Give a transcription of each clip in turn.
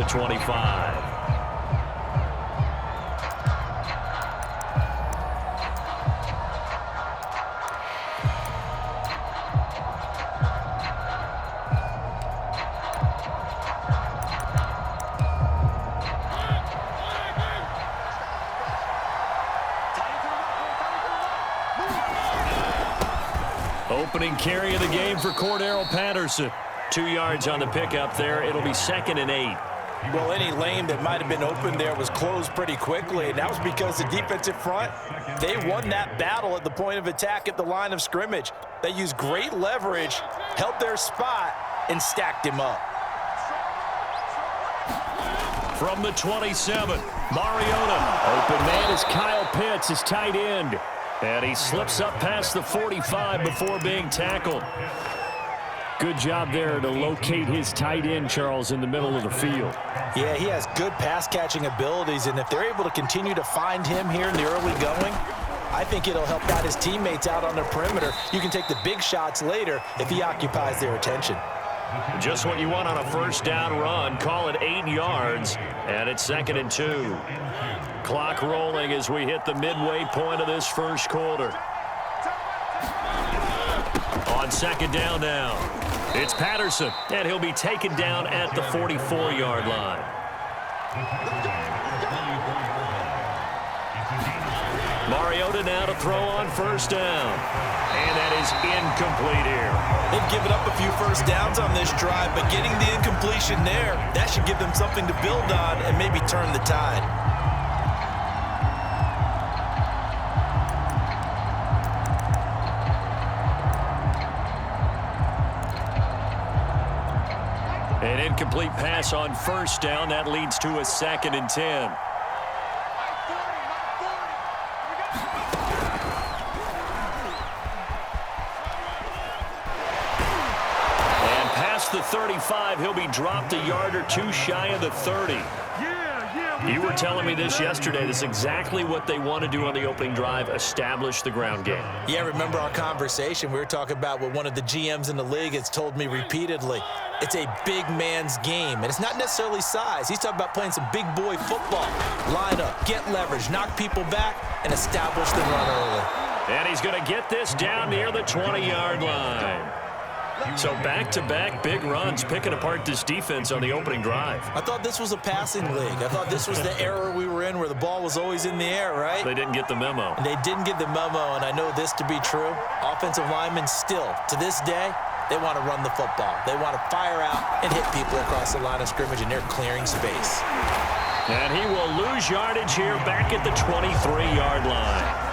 The 25. Opening carry of the game for Cordero Patterson. 2 yards on the pickup there. It'll be 2nd and 8. Well, any lane that might have been open there was closed pretty quickly, and that was because the defensive front, they won that battle at the point of attack at the line of scrimmage. They used great leverage, held their spot, and stacked him up. From the 27, Mariota. Open man is Kyle Pitts, his tight end. And he slips up past the 45 before being tackled. Good job there to locate his tight end, Charles, in the middle of the field. Yeah, he has good pass-catching abilities, and if they're able to continue to find him here in the early going, I think it'll help out his teammates out on the perimeter. You can take the big shots later if he occupies their attention. Just what you want on a first down run. Call it 8 yards, and it's 2nd and 2. Clock rolling as we hit the midway point of this first quarter. On 2nd down now, it's Patterson, and he'll be taken down at the 44-yard line. Mariota now to throw on first down. And that is incomplete here. They've given up a few first downs on this drive, but getting the incompletion there, that should give them something to build on and maybe turn the tide. An incomplete pass on first down. That leads to a 2nd and 10. The 35, he'll be dropped a yard or two shy of the 30. You were telling me this yesterday. This is exactly what they want to do on the opening drive, establish the ground game. Yeah, remember our conversation? We were talking about what one of the GMs in the league has told me repeatedly. It's a big man's game, and it's not necessarily size. He's talking about playing some big boy football. Line up, get leverage, knock people back, and establish the run early. And he's going to get this down near the 20-yard line. So back-to-back big runs, picking apart this defense on the opening drive. I thought this was a passing league. I thought this was the era we were in where the ball was always in the air, right? They didn't get the memo. And they didn't get the memo, and I know this to be true. Offensive linemen still, to this day, they want to run the football. They want to fire out and hit people across the line of scrimmage, and they're clearing space. And he will lose yardage here back at the 23-yard line.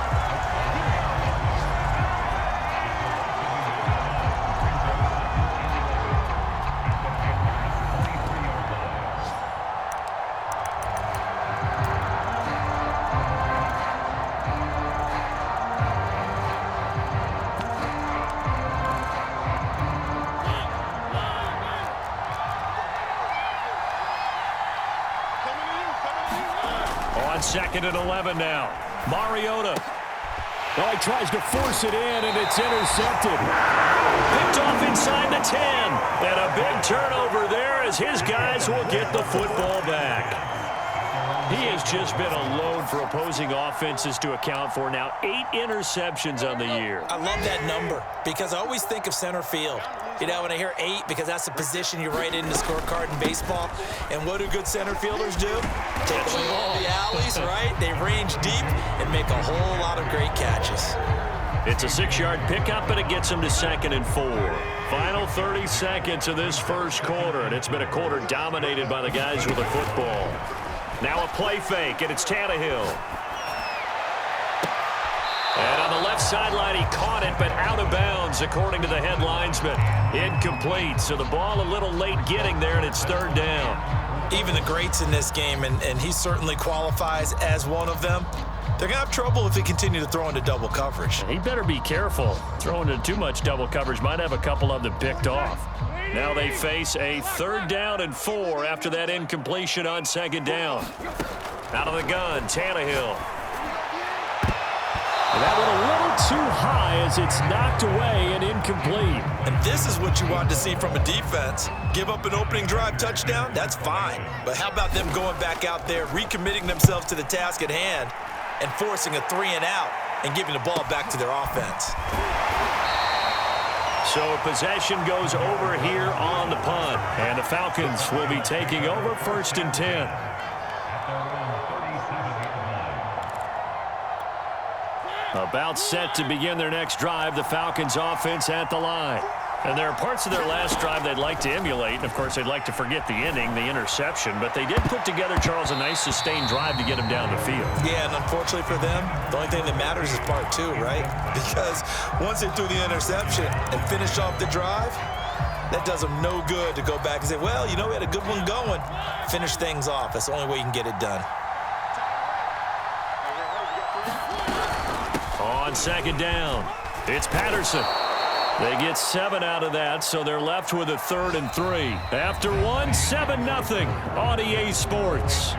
On 2nd and 11 now. Mariota. Oh, he tries to force it in, and it's intercepted. Picked off inside the 10. And a big turnover there as his guys will get the football back. He has just been a load for opposing offenses to account for. Now 8 interceptions on the year. I love that number because I always think of center field. You know, when I hear 8, because that's the position you write in the scorecard in baseball. And what do good center fielders do? Take away all the alleys, right? They range deep and make a whole lot of great catches. It's a 6-yard pickup, and it gets him to 2nd and 4. Final 30 seconds of this first quarter, and it's been a quarter dominated by the guys with the football. Now a play fake, and it's Tannehill. And on the left sideline, he caught it, but out of bounds, according to the head linesman. Incomplete, so the ball a little late getting there, and it's 3rd down. Even the greats in this game, and he certainly qualifies as one of them, they're going to have trouble if they continue to throw into double coverage. He better be careful. Throwing into too much double coverage might have a couple of them picked off. Now they face a 3rd down and 4 after that incompletion on 2nd down. Out of the gun, Tannehill. That one a little too high as it's knocked away and incomplete. And this is what you want to see from a defense. Give up an opening drive touchdown, that's fine. But how about them going back out there, recommitting themselves to the task at hand, and forcing a 3-and-out and giving the ball back to their offense. So possession goes over here on the punt. And the Falcons will be taking over 1st and 10. About set to begin their next drive, the Falcons offense at the line. And there are parts of their last drive they'd like to emulate. And, of course, they'd like to forget the ending, the interception. But they did put together, Charles, a nice sustained drive to get him down the field. Yeah, and unfortunately for them, the only thing that matters is part 2, right? Because once they threw the interception and finished off the drive, that does them no good to go back and say, well, you know, we had a good one going. Finish things off. That's the only way you can get it done. On 2nd down, it's Patterson. They get 7 out of that, so they're left with a 3rd and 3. After one, 7-0 on EA Sports.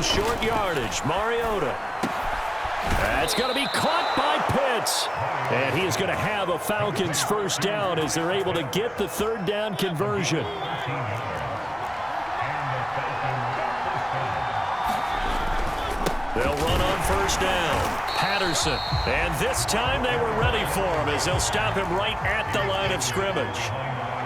Short yardage, Mariota. That's going to be caught by Pitts. And he is going to have a Falcons 1st down as they're able to get the 3rd down conversion. They'll run on 1st down. Patterson. And this time they were ready for him as they'll stop him right at the line of scrimmage.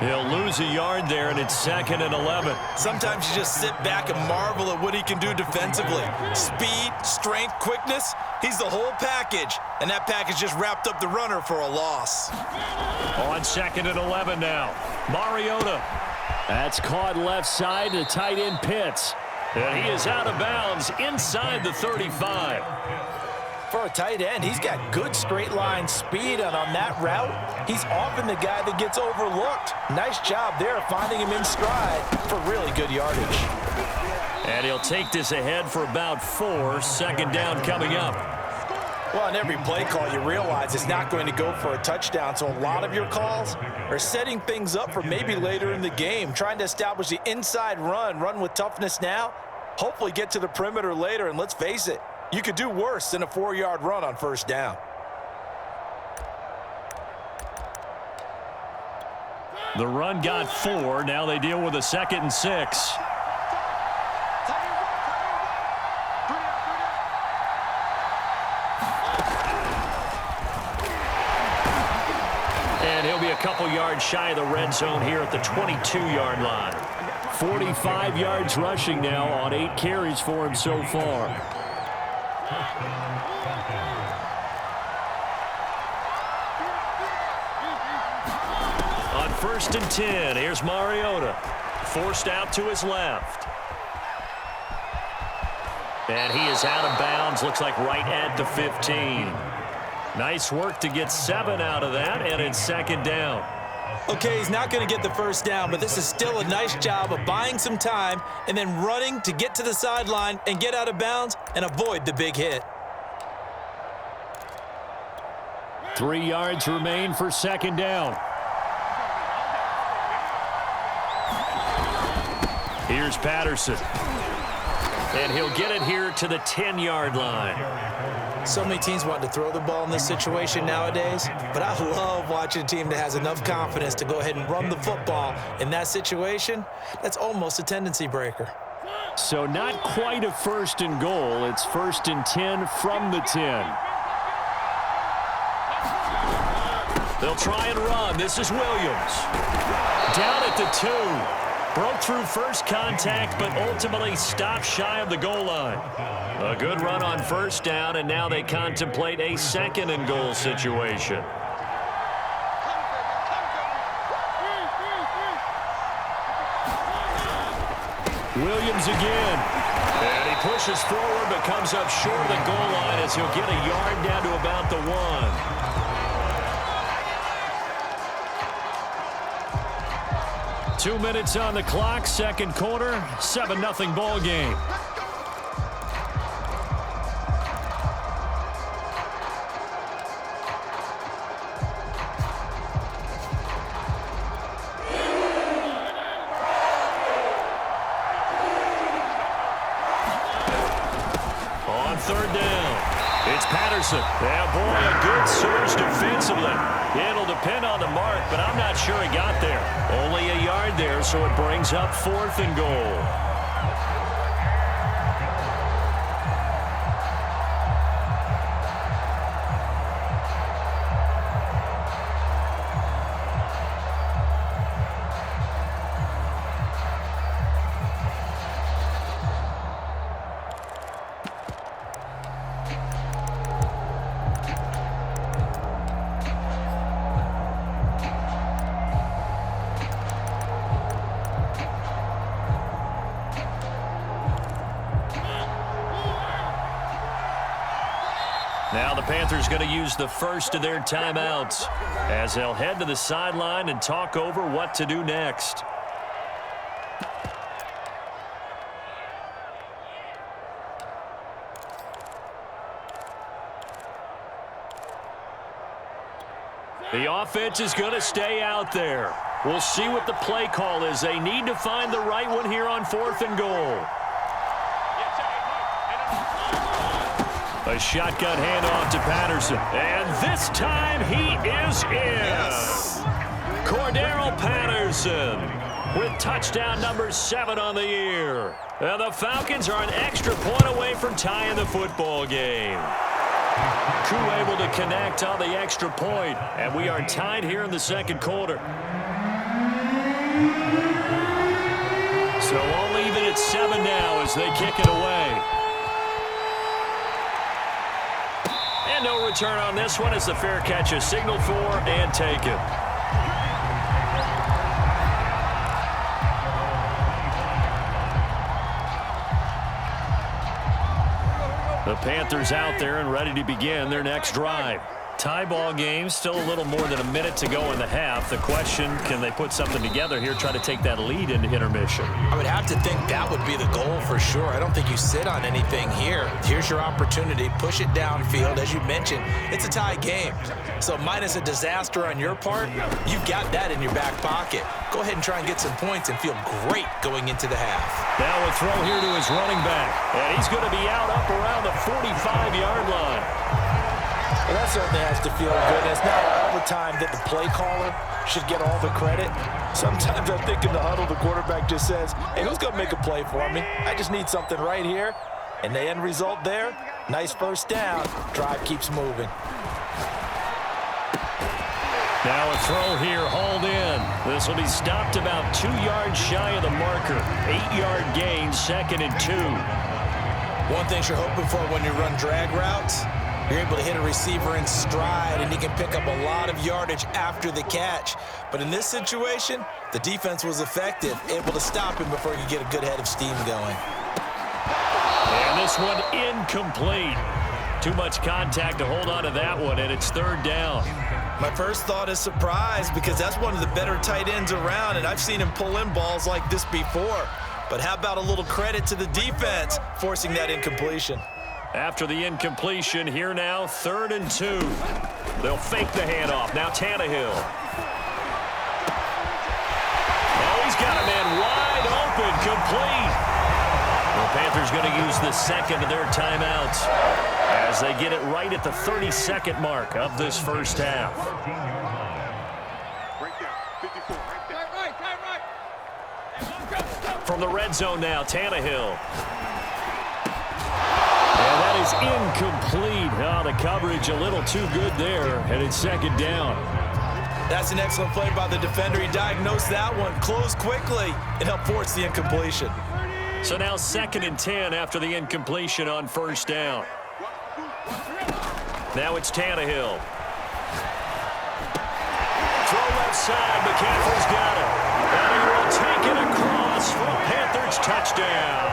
He'll lose a yard there, and it's 2nd and 11. Sometimes you just sit back and marvel at what he can do defensively. Speed, strength, quickness, he's the whole package. And that package just wrapped up the runner for a loss. On 2nd and 11 now, Mariota. That's caught left side to tight end Pitts. And he is out of bounds inside the 35. For a tight end, he's got good straight line speed, and on that route, he's often the guy that gets overlooked. Nice job there finding him in stride for really good yardage. And he'll take this ahead for about 4. 2nd down coming up. Well, on every play call, you realize it's not going to go for a touchdown, so a lot of your calls are setting things up for maybe later in the game, trying to establish the inside run with toughness now, hopefully get to the perimeter later, and let's face it, you could do worse than a 4-yard run on 1st down. The run got 4. Now they deal with a 2nd and 6. And he'll be a couple yards shy of the red zone here at the 22-yard line. 45 yards rushing now on 8 carries for him so far. On 1st and 10, here's Mariota. Forced out to his left. And he is out of bounds, looks like right at the 15. Nice work to get 7 out of that, and it's 2nd down. Okay, he's not going to get the 1st down, but this is still a nice job of buying some time and then running to get to the sideline and get out of bounds and avoid the big hit. 3 yards remain for 2nd down. Here's Patterson. And he'll get it here to the 10-yard line. So many teams want to throw the ball in this situation nowadays, but I love watching a team that has enough confidence to go ahead and run the football. In that situation, that's almost a tendency breaker. So not quite a 1st and goal. It's 1st and 10 from the 10. They'll try and run. This is Williams. Down at the 2. Broke through first contact, but ultimately stopped shy of the goal line. A good run on 1st down, and now they contemplate a 2nd and goal situation. Williams again. And he pushes forward but comes up short of the goal line as he'll get a yard down to about the 1. 2 minutes on the clock, second quarter, 7-0 ball game. On third down, it's Patterson. Yeah, boy, a good surge defensively. It'll depend on the mark, but I'm not sure he got there. Only a yard there, so it brings up 4th and goal. Now the Panthers going to use the first of their timeouts as they'll head to the sideline and talk over what to do next. The offense is going to stay out there. We'll see what the play call is. They need to find the right one here on 4th and goal. A shotgun handoff to Patterson. And this time he is in. Yes. Cordero Patterson with touchdown number 7 on the year. And the Falcons are an extra point away from tying the football game. Koo able to connect on the extra point. And we are tied here in the second quarter. So all even at 7 now as they kick it away. And no return on this one as the fair catch is signaled for and taken. The Panthers out there and ready to begin their next drive. Tie ball game, still a little more than a minute to go in the half. The question, can they put something together here, try to take that lead into intermission? I would have to think that would be the goal for sure. I don't think you sit on anything here. Here's your opportunity. Push it downfield. As you mentioned, it's a tie game. So minus a disaster on your part, you've got that in your back pocket. Go ahead and try and get some points and feel great going into the half. Now a throw here to his running back. And he's going to be out up around the 45-yard line. Well, that certainly has to feel good. It's not all the time that the play caller should get all the credit. Sometimes I think in the huddle, the quarterback just says, hey, who's going to make a play for me? I just need something right here. And the end result there, nice first down. Drive keeps moving. Now a throw here, hauled in. This will be stopped about 2 yards shy of the marker. 8-yard gain, 2nd and 2. One thing you're hoping for when you run drag routes, you're able to hit a receiver in stride, and he can pick up a lot of yardage after the catch. But in this situation, the defense was effective, able to stop him before he could get a good head of steam going. And this one incomplete. Too much contact to hold on to that one, and it's 3rd down. My first thought is surprise because that's one of the better tight ends around, and I've seen him pull in balls like this before. But how about a little credit to the defense forcing that incompletion? After the incompletion, here now, 3rd and 2. They'll fake the handoff. Now Tannehill. Oh, he's got a man wide open, complete. The Panthers going to use the second of their timeouts as they get it right at the 32nd mark of this first half. From the red zone now, Tannehill. And that is incomplete. Oh, the coverage a little too good there, and it's 2nd down. That's an excellent play by the defender. He diagnosed that one, closed quickly, and helped force the incompletion. So now 2nd and 10 after the incompletion on 1st down. Now it's Tannehill. Throw left side. McCaffrey's got it. And he will take it across for a Panthers touchdown.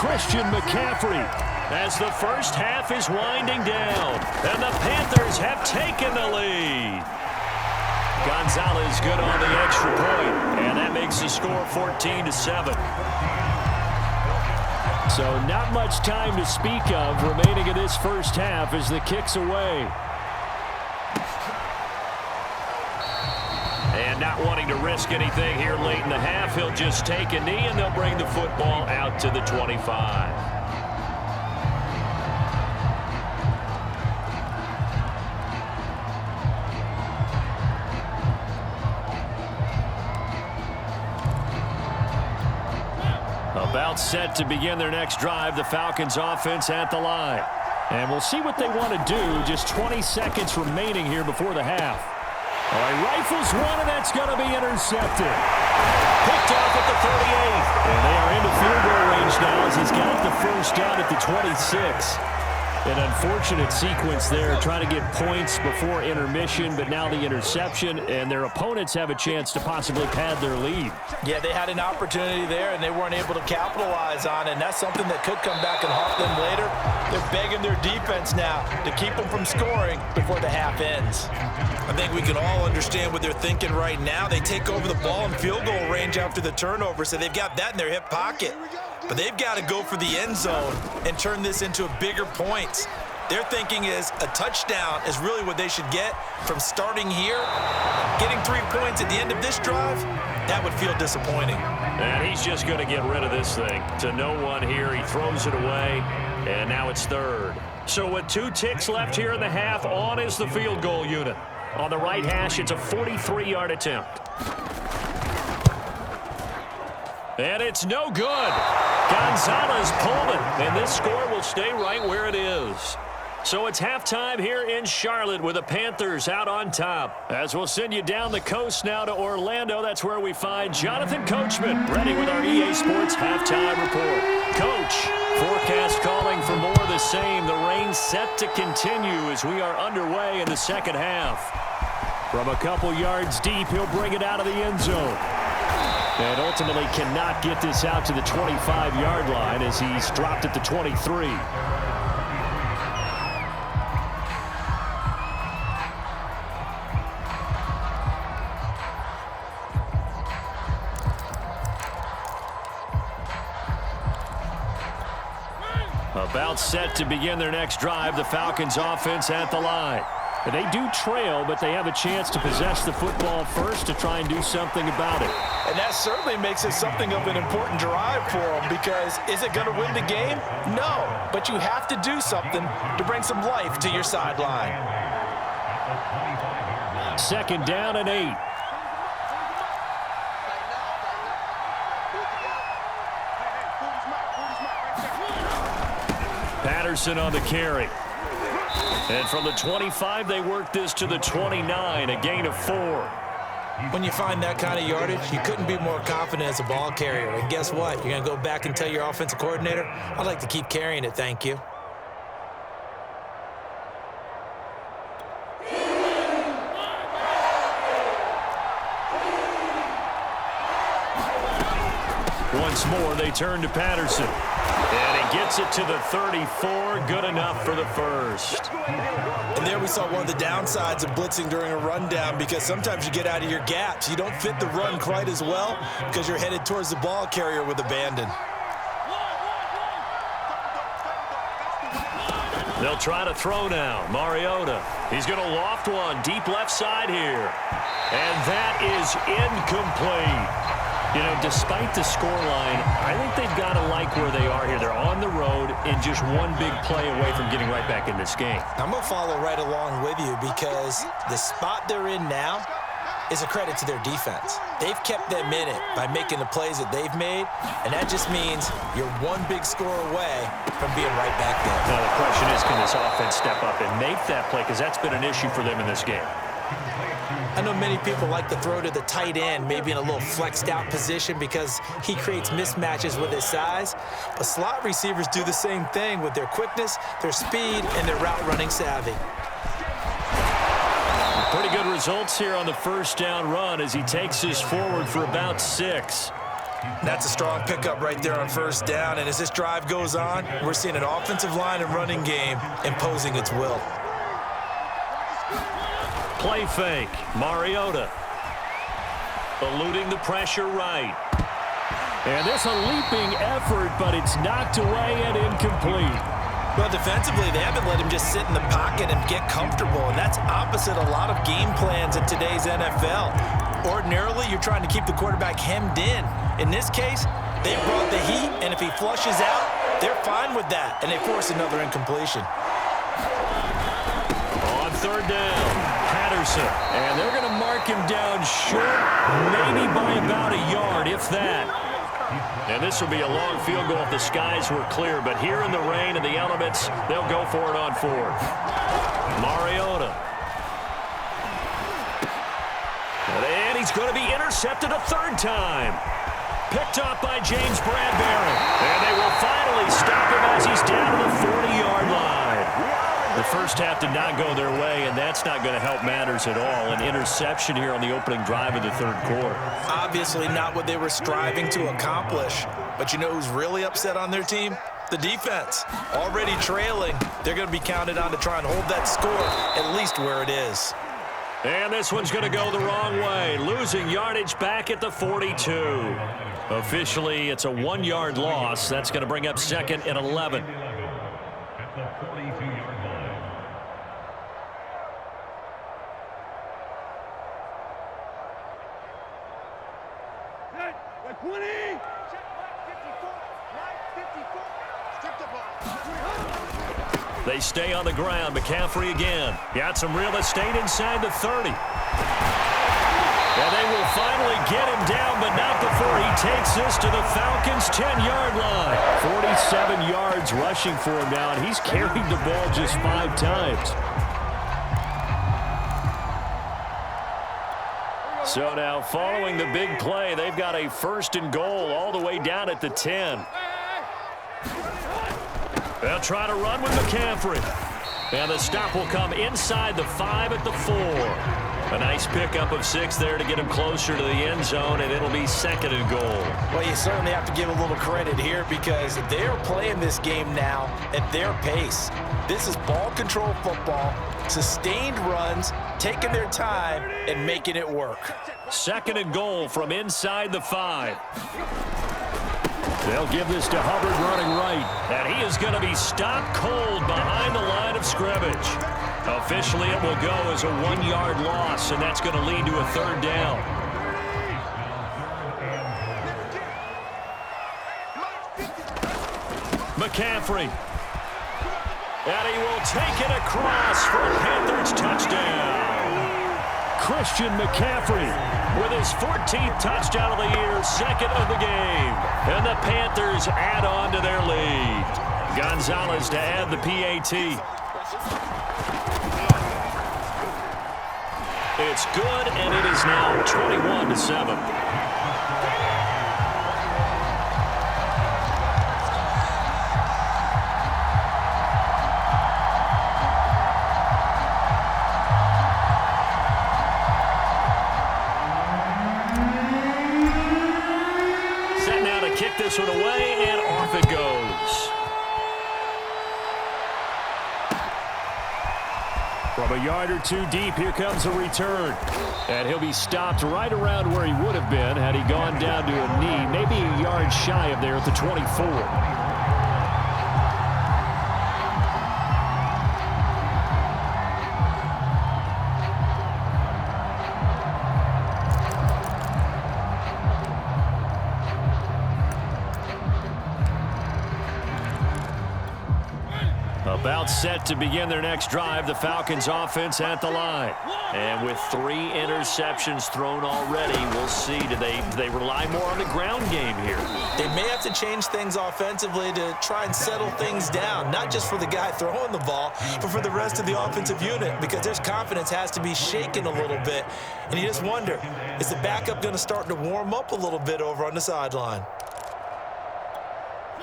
Christian McCaffrey. As the first half is winding down, and the Panthers have taken the lead. Gonzalez good on the extra point, and that makes the score 14-7. So not much time to speak of remaining in this first half as the kick's away. And not wanting to risk anything here late in the half, he'll just take a knee, and they'll bring the football out to the 25. About set to begin their next drive, the Falcons offense at the line. And we'll see what they want to do. Just 20 seconds remaining here before the half. All right, rifles one, and that's going to be intercepted. Picked off at the 38. And they are into field goal range now as he's got the first down at the 26. An unfortunate sequence there, trying to get points before intermission, but now the interception, and their opponents have a chance to possibly pad their lead. Yeah, they had an opportunity there, and they weren't able to capitalize on it, and that's something that could come back and haunt them later. They're begging their defense now to keep them from scoring before the half ends. I think we can all understand what they're thinking right now. They take over the ball in field goal range after the turnover, so they've got that in their hip pocket. But they've got to go for the end zone and turn this into a bigger points. Their thinking is a touchdown is really what they should get from starting here. Getting 3 points at the end of this drive, that would feel disappointing. And he's just going to get rid of this thing. To no one here, he throws it away, and now it's third. So with 2 ticks left here in the half, on is the field goal unit. On the right hash, it's a 43-yard attempt. And it's no good. Gonzalez pulled it, and this score will stay right where it is. So it's halftime here in Charlotte with the Panthers out on top. As we'll send you down the coast now to Orlando, that's where we find Jonathan Coachman ready with our EA Sports halftime report. Coach, forecast calling for more of the same. The rain set to continue as we are underway in the second half. From a couple yards deep, he'll bring it out of the end zone. And ultimately cannot get this out to the 25-yard line as he's dropped at the 23. About set to begin their next drive, the Falcons offense at the line. They do trail, but they have a chance to possess the football first to try and do something about it. And that certainly makes it something of an important drive for them, because is it going to win the game? No, but you have to do something to bring some life to your sideline. Second down and 8. Patterson on the carry. And from the 25, they work this to the 29, a gain of 4. When you find that kind of yardage, you couldn't be more confident as a ball carrier. And guess what? You're going to go back and tell your offensive coordinator, I'd like to keep carrying it, thank you. Once more, they turn to Patterson. And he gets it to the 34, good enough for the first. And there we saw one of the downsides of blitzing during a rundown, because sometimes you get out of your gaps. You don't fit the run quite as well because you're headed towards the ball carrier with abandon. They'll try to throw now. Mariota. He's going to loft one deep left side here. And that is incomplete. You know, despite the scoreline, I think they've got to like where they are here. They're on the road and just one big play away from getting right back in this game. I'm going to follow right along with you, because the spot they're in now is a credit to their defense. They've kept them in it by making the plays that they've made, and that just means you're one big score away from being right back there. Now the question is, can this offense step up and make that play, because that's been an issue for them in this game. I know many people like to throw to the tight end, maybe in a little flexed out position, because he creates mismatches with his size. But slot receivers do the same thing with their quickness, their speed, and their route running savvy. Pretty good results here on the first down run as he takes this forward for about 6. That's a strong pickup right there on first down, and as this drive goes on, we're seeing an offensive line and running game imposing its will. Play fake. Mariota. Eluding the pressure right. And this a leaping effort, but it's knocked away and incomplete. Well, defensively, they haven't let him just sit in the pocket and get comfortable, and that's opposite a lot of game plans in today's NFL. Ordinarily, you're trying to keep the quarterback hemmed in. In this case, they brought the heat, and if he flushes out, they're fine with that, and they force another incompletion. On third down, Patterson. And they're going to mark him down short, maybe by about a yard, if that. And this will be a long field goal if the skies were clear, but here in the rain and the elements, they'll go for it on fourth. Mariota. And he's going to be intercepted a third time. Picked off by James Bradbury. And they will finally stop him as he's down to the 40-yard line. The first half did not go their way, and that's not going to help matters at all. An interception here on the opening drive of the third quarter. Obviously not what they were striving to accomplish. But you know who's really upset on their team? The defense. Already trailing, they're going to be counted on to try and hold that score at least where it is. And this one's going to go the wrong way, losing yardage back at the 42. Officially, it's a 1-yard loss. That's going to bring up second and 11. They stay on the ground. McCaffrey again. Got some real estate inside the 30. And they will finally get him down, but not before he takes this to the Falcons' 10-yard line. 47 yards rushing for him now, and he's carried the ball just 5 times. So now, following the big play, they've got a first and goal all the way down at the 10. They'll try to run with McCaffrey. And the stop will come inside the 5 at the 4. A nice pickup of 6 there to get him closer to the end zone, and it'll be second and goal. Well, you certainly have to give a little credit here because they're playing this game now at their pace. This is ball control football, sustained runs, taking their time, and making it work. Second and goal from inside the 5. They'll give this to Hubbard running right. And he is going to be stopped cold behind the line of scrimmage. Officially, it will go as a 1-yard loss, and that's going to lead to a third down. McCaffrey. And he will take it across for a Panthers touchdown. Christian McCaffrey with his 14th touchdown of the year, second of the game. And the Panthers add on to their lead. Gonzalez to add the PAT. It's good, and it is now 21-7. This one away, and off it goes. From a yard or two deep, here comes a return. And he'll be stopped right around where he would have been had he gone down to a knee, maybe a yard shy of there at the 24. About set to begin their next drive, the Falcons offense at the line. And with 3 interceptions thrown already, we'll see. Do they rely more on the ground game here? They may have to change things offensively to try and settle things down, not just for the guy throwing the ball, but for the rest of the offensive unit, because their confidence has to be shaken a little bit. And you just wonder, is the backup going to start to warm up a little bit over on the sideline?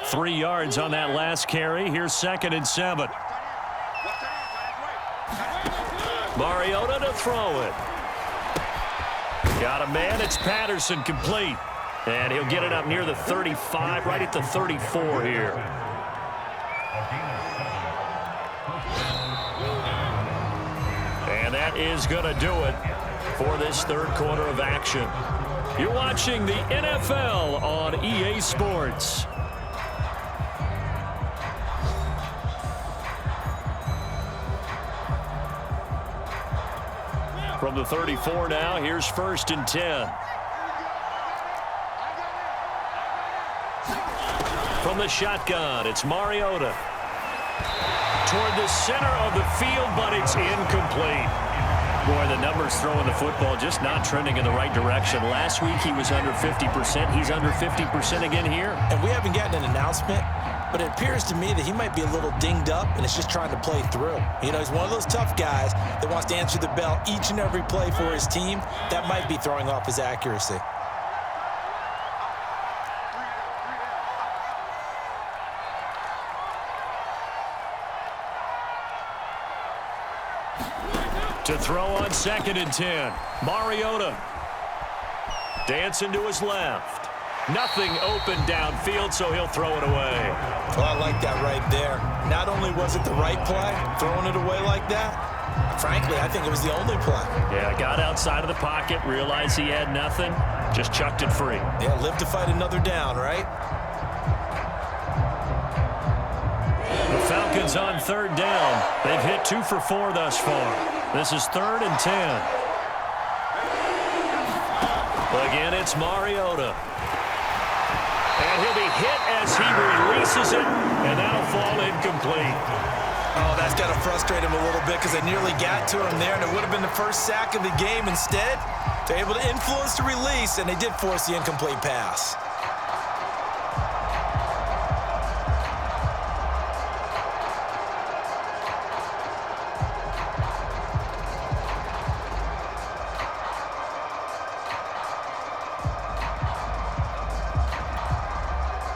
3 yards on that last carry. Here's second and 7. Mariota to throw it. Got a man. It's Patterson complete. And he'll get it up near the 35, right at the 34 here. And that is going to do it for this third quarter of action. You're watching the NFL on EA Sports. From the 34 now, here's 1st and 10. From the shotgun, it's Mariota. Toward the center of the field, but it's incomplete. Boy, the numbers throwing the football just not trending in the right direction. Last week he was under 50%. He's under 50% again here. And we haven't gotten an announcement, but it appears to me that he might be a little dinged up and is just trying to play through. You know, he's one of those tough guys that wants to answer the bell each and every play for his team. That might be throwing off his accuracy. To throw on 2nd and 10. Mariota dancing to his left. Nothing open downfield, so he'll throw it away. Well, I like that right there. Not only was it the right play, throwing it away like that, frankly, I think it was the only play. Yeah, got outside of the pocket, realized he had nothing, just chucked it free. Yeah, live to fight another down, right? The Falcons on 3rd down. They've hit 2 for 4 thus far. This is 3rd and 10. Again, it's Mariota. And he'll be hit as he releases it, and that'll fall incomplete. Oh, that's got to frustrate him a little bit because they nearly got to him there, and it would have been the first sack of the game. Instead, they're able to influence the release, and they did force the incomplete pass.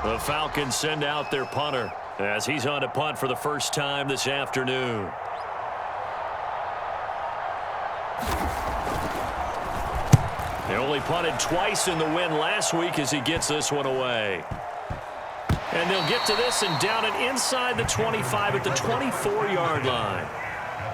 The Falcons send out their punter as he's on to punt for the first time this afternoon. They only punted twice in the win last week as he gets this one away. And they'll get to this and down it inside the 25 at the 24-yard line.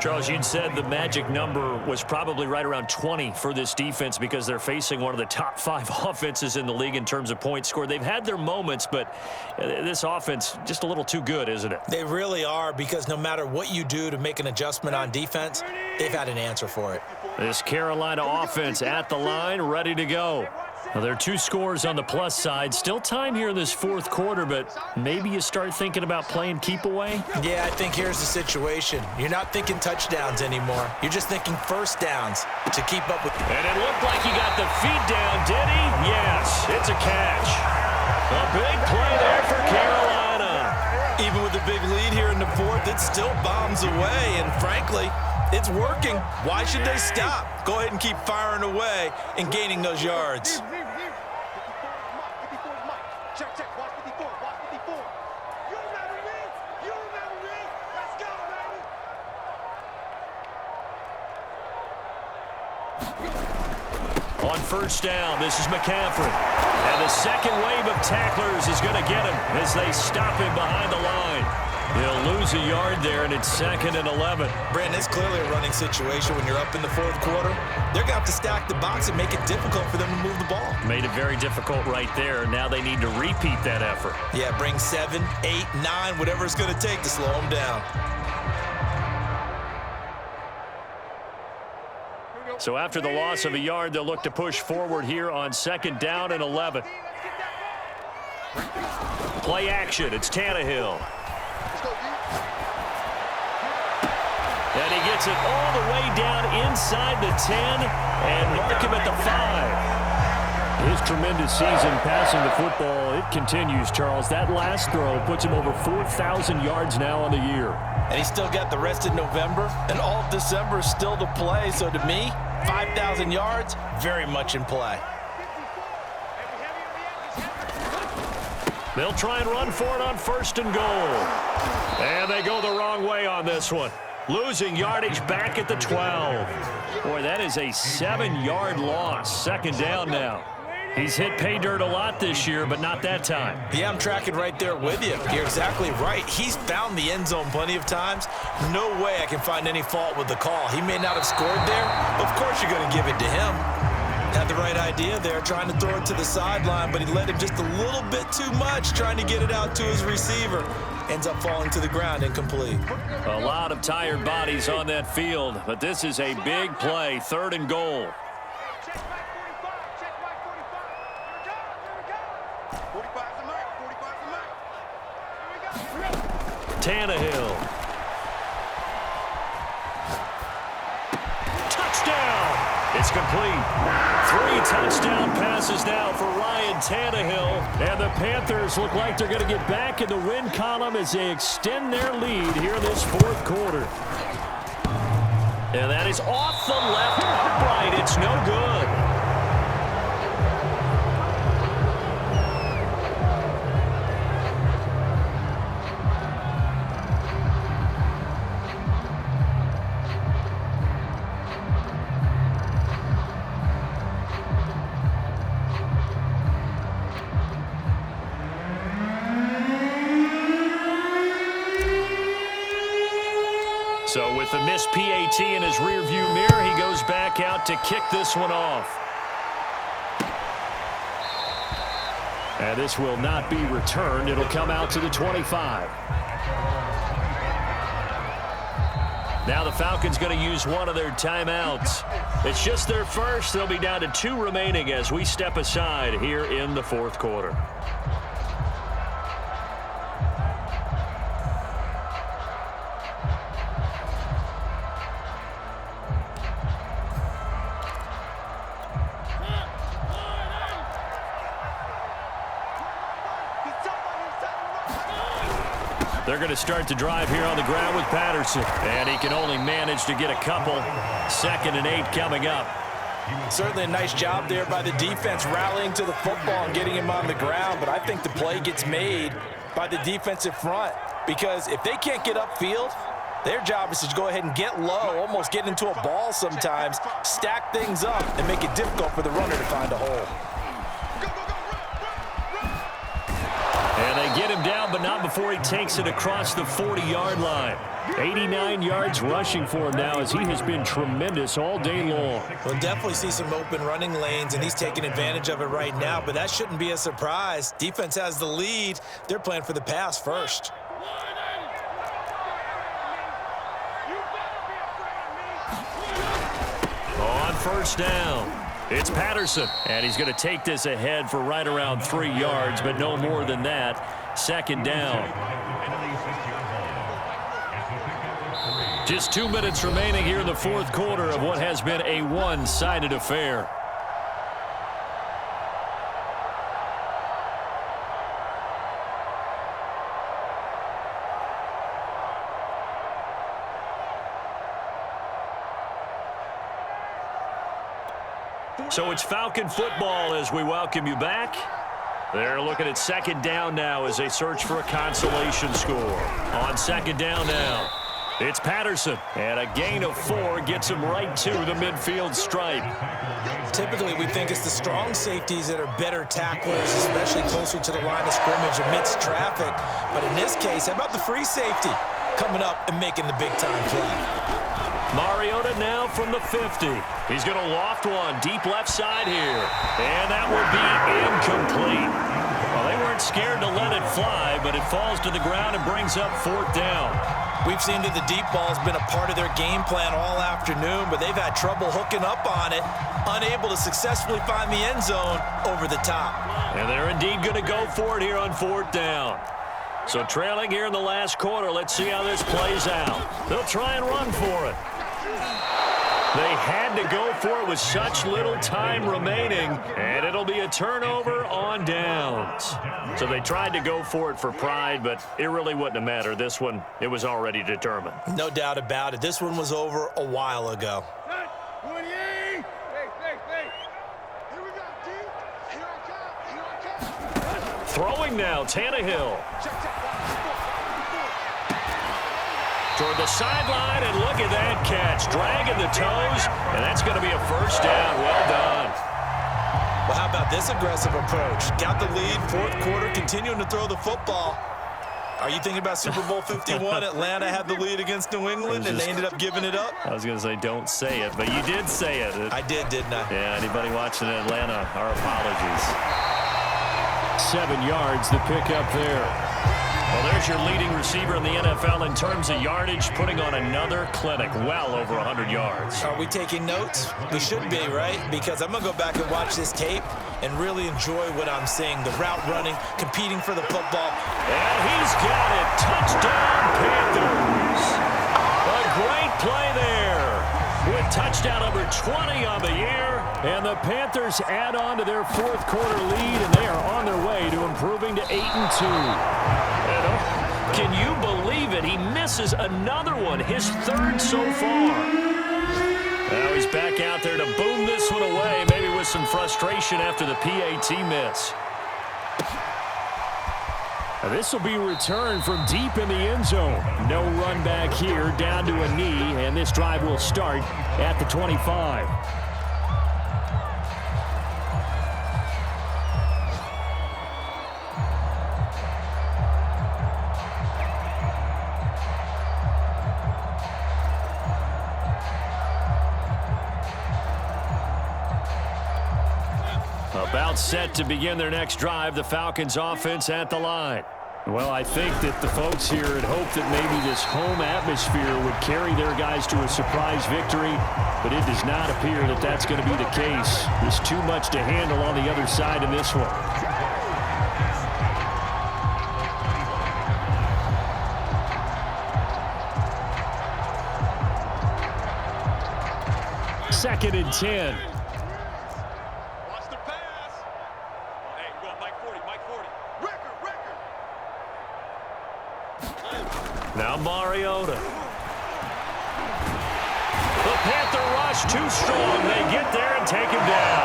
Charles, you'd said the magic number was probably right around 20 for this defense because they're facing one of the top 5 offenses in the league in terms of points scored. They've had their moments, but this offense just a little too good, isn't it? They really are, because no matter what you do to make an adjustment on defense, they've had an answer for it. This Carolina offense at the line, ready to go. Now, there are 2 scores on the plus side. Still time here in this 4th quarter, but maybe you start thinking about playing keep away? Yeah, I think here's the situation. You're not thinking touchdowns anymore. You're just thinking first downs to keep up with. And it looked like he got the feet down, did he? Yes, it's a catch. A big play there for Carolina. Even with a big lead here in the 4th, it still bombs away, and frankly, it's working. Why should they stop? Go ahead and keep firing away and gaining those yards. On 1st down, this is McCaffrey. And the second wave of tacklers is going to get him as they stop him behind the line. He'll lose a yard there, and it's 2nd and 11. Brandon, it's clearly a running situation when you're up in the 4th quarter. They're going to have to stack the box and make it difficult for them to move the ball. Made it very difficult right there. Now they need to repeat that effort. Yeah, bring 7, 8, 9, whatever it's going to take to slow them down. So after the loss of a yard, they'll look to push forward here on 2nd down and 11. Play action. It's Tannehill. And he gets it all the way down inside the 10 and mark him at the 5. His tremendous season passing the football, it continues, Charles. That last throw puts him over 4,000 yards now on the year. And he's still got the rest of November, and all of December is still to play. So to me, 5,000 yards, very much in play. They'll try and run for it on 1st and goal. And they go the wrong way on this one. Losing yardage back at the 12. Boy, that is a 7-yard loss. 2nd down now. He's hit pay dirt a lot this year, but not that time. Yeah, I'm tracking right there with you. You're exactly right. He's found the end zone plenty of times. No way I can find any fault with the call. He may not have scored there. Of course you're going to give it to him. Had the right idea there, trying to throw it to the sideline, but he let him just a little bit too much, trying to get it out to his receiver. Ends up falling to the ground, incomplete. A lot of tired bodies on that field, but this is a big play, 3rd and goal. Tannehill. Touchdown! It's complete. 3 touchdown passes now for Ryan Tannehill. And the Panthers look like they're going to get back in the win column as they extend their lead here in this 4th quarter. And that is off the left upright. It's no good. So with the missed PAT in his rearview mirror, he goes back out to kick this one off. And this will not be returned. It'll come out to the 25. Now the Falcons going to use one of their timeouts. It's just their first. They'll be down to 2 remaining as we step aside here in the 4th quarter. They're going to start the drive here on the ground with Patterson. And he can only manage to get a couple. 2nd and 8 coming up. Certainly a nice job there by the defense rallying to the football and getting him on the ground. But I think the play gets made by the defensive front. Because if they can't get upfield, their job is to go ahead and get low, almost get into a ball sometimes, stack things up, and make it difficult for the runner to find a hole. And they get him down, but not before he takes it across the 40-yard line. 89 yards rushing for him now as he has been tremendous all day long. We'll definitely see some open running lanes, and he's taking advantage of it right now, but that shouldn't be a surprise. Defense has the lead. They're playing for the pass first. On 1st down. It's Patterson, and he's going to take this ahead for right around 3 yards, but no more than that. 2nd down. Just 2 minutes remaining here in the 4th quarter of what has been a one-sided affair. So it's Falcon football as we welcome you back. They're looking at 2nd down now as they search for a consolation score. On 2nd down now, it's Patterson. And a gain of 4 gets him right to the midfield stripe. Typically, we think it's the strong safeties that are better tacklers, especially closer to the line of scrimmage amidst traffic. But in this case, how about the free safety coming up and making the big-time play? Mariota now from the 50. He's going to loft one deep left side here. And that will be incomplete. Well, they weren't scared to let it fly, but it falls to the ground and brings up 4th down. We've seen that the deep ball has been a part of their game plan all afternoon, but they've had trouble hooking up on it, unable to successfully find the end zone over the top. And they're indeed going to go for it here on 4th down. So trailing here in the last quarter, let's see how this plays out. They'll try and run for it. They had to go for it with such little time remaining, and it'll be a turnover on downs. So they tried to go for it for pride, but it really wouldn't have mattered. This one, it was already determined. No doubt about it. This one was over a while ago. Throwing now, Tannehill. Toward the sideline, and look at that catch. Dragging the toes, and that's going to be a 1st down. Well done. Well, how about this aggressive approach? Got the lead, fourth quarter, continuing to throw the football. Are you thinking about Super Bowl 51? Atlanta had the lead against New England, and they ended up giving it up? I was going to say don't say it, but you did say it. I did, didn't I? Yeah, anybody watching Atlanta, our apologies. 7 yards, the pickup there. Well, there's your leading receiver in the NFL in terms of yardage, putting on another clinic, well over 100 yards. Are we taking notes? We should be, right? Because I'm going to go back and watch this tape and really enjoy what I'm seeing. The route running, competing for the football. And he's got it. Touchdown, Panthers. A great play there with touchdown number 20 on the year. And the Panthers add on to their fourth quarter lead, and they are on their way to improving to 8-2. Can you believe it? He misses another one, his third so far. Now he's back out there to boom this one away, maybe with some frustration after the PAT miss. This will be returned from deep in the end zone. No run back here, down to a knee, and this drive will start at the 25. About set to begin their next drive, the Falcons offense at the line. Well, I think that the folks here had hoped that maybe this home atmosphere would carry their guys to a surprise victory, but it does not appear that that's going to be the case. There's too much to handle on the other side in this one. Second and 10. Now Mariota. The Panther rush too strong. They get there and take him down.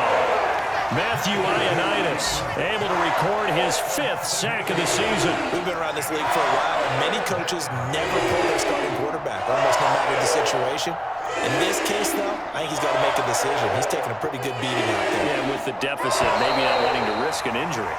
Matthew Ioannidis able to record his 5th sack of the season. We've been around this league for a while, and many coaches never pull their starting quarterback, almost no matter the situation. In this case, though, I think he's got to make a decision. He's taking a pretty good beating out there. Yeah, with the deficit, maybe not wanting to risk an injury.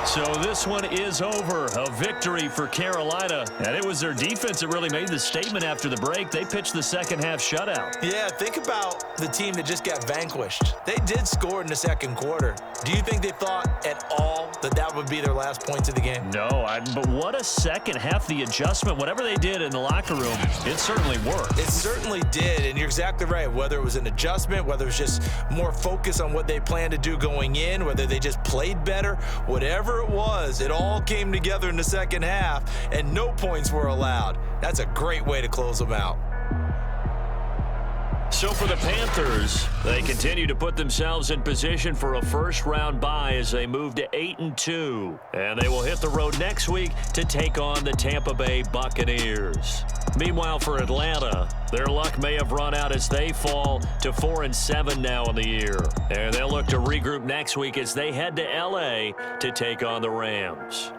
So this one is over. A victory for Carolina. And it was their defense that really made the statement after the break. They pitched the second half shutout. Yeah, think about the team that just got vanquished. They did score in the second quarter. Do you think they thought at all that that would be their last points of the game? No, but what a second half. The adjustment, whatever they did in the locker room, it certainly worked. It certainly did, and you're exactly right. Whether it was an adjustment, whether it was just more focus on what they planned to do going in, whether they just played better, whatever it was, it all came together in the second half, and no points were allowed. That's a great way to close them out. So for the Panthers, they continue to put themselves in position for a first-round bye as they move to 8-2. And they will hit the road next week to take on the Tampa Bay Buccaneers. Meanwhile, for Atlanta, their luck may have run out as they fall to 4-7 now in the year. And they'll look to regroup next week as they head to L.A. to take on the Rams.